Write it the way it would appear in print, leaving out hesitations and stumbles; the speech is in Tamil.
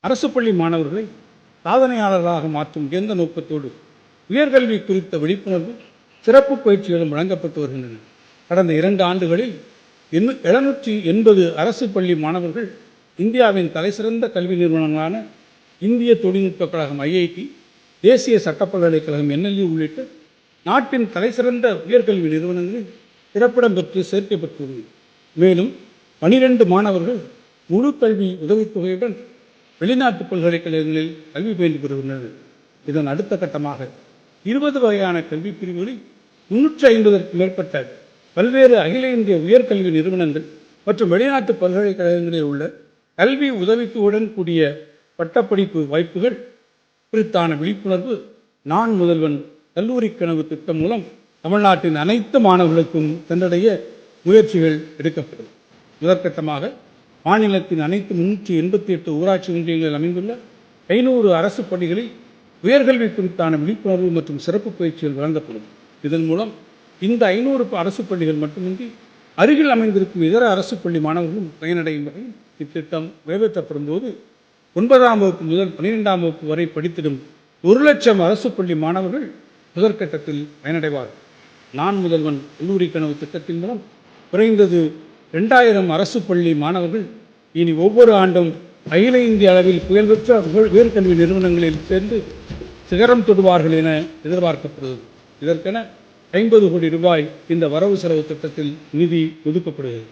அரசு பள்ளி மாணவர்களை சாதனையாளர்களாக மாற்றும் எந்த நோக்கத்தோடு உயர்கல்வி குறித்த விழிப்புணர்வு சிறப்பு பயிற்சிகளும் வழங்கப்பட்டு வருகின்றன. கடந்த 2 ஆண்டுகளில் 780 அரசு பள்ளி மாணவர்கள் இந்தியாவின் தலைசிறந்த கல்வி நிறுவனங்களான இந்திய தொழில்நுட்ப கழகம் IIT, தேசிய சட்டப் பல்கலைக்கழகம் NLU உள்ளிட்ட நாட்டின் தலைசிறந்த உயர்கல்வி நிறுவனங்களில் சிறப்பிடம் பெற்று சேர்க்கை பெற்றுள்ளது. மேலும் 12 மாணவர்கள் முழு கல்வி உதவித்தொகையுடன் வெளிநாட்டு பல்கலைக்கழகங்களில் கல்வி பயின்று பெறுகின்றனர். இதன் அடுத்த கட்டமாக 20 வகையான கல்வி பிரிவுகளில் 350க்கும் மேற்பட்ட பல்வேறு அகில இந்திய உயர்கல்வி நிறுவனங்கள் மற்றும் வெளிநாட்டு பல்கலைக்கழகங்களில் உள்ள கல்வி உதவித்துடன் கூடிய பட்டப்படிப்பு வாய்ப்புகள் குறித்தான விழிப்புணர்வு நான் முதல்வன் கல்லூரி கனவு திட்டம் மூலம் தமிழ்நாட்டின் அனைத்து மாணவர்களுக்கும் சென்றடைய முயற்சிகள் எடுக்கப்படும். முதற்கட்டமாக மாநிலத்தின் அனைத்து 388 ஊராட்சி ஒன்றியங்களில் அமைந்துள்ள 500 அரசு பள்ளிகளில் உயர்கல்வி குறித்தான விழிப்புணர்வு மற்றும் சிறப்பு பயிற்சிகள் வழங்கப்படும். இதன் மூலம் இந்த 500 அரசு பள்ளிகள் மட்டுமின்றி அருகில் அமைந்திருக்கும் இதர அரசு பள்ளி மாணவர்களும் பயனடையும் வகையில் இத்திட்டம் நிறைவேற்றப்படும் போது 9ஆம் வகுப்பு முதல் 12ஆம் வகுப்பு வரை படித்திடும் 1 லட்சம் அரசு பள்ளி மாணவர்கள் முதற்கட்டத்தில் பயனடைவார்கள். நான் முதல்வன் கல்லூரி கனவு திட்டத்தின் மூலம் குறைந்தது 2000 அரசு பள்ளி மாணவர்கள் இனி ஒவ்வொரு ஆண்டும் அகில இந்திய அளவில் புகழ்பெற்ற உயர்கல்வி நிறுவனங்களில் சேர்ந்து சிகரம் தொடுவார்கள் என எதிர்பார்க்கப்படுகிறது. இதற்கென 50 கோடி ரூபாய் இந்த வரவு செலவு திட்டத்தில் நிதி ஒதுக்கப்படுகிறது.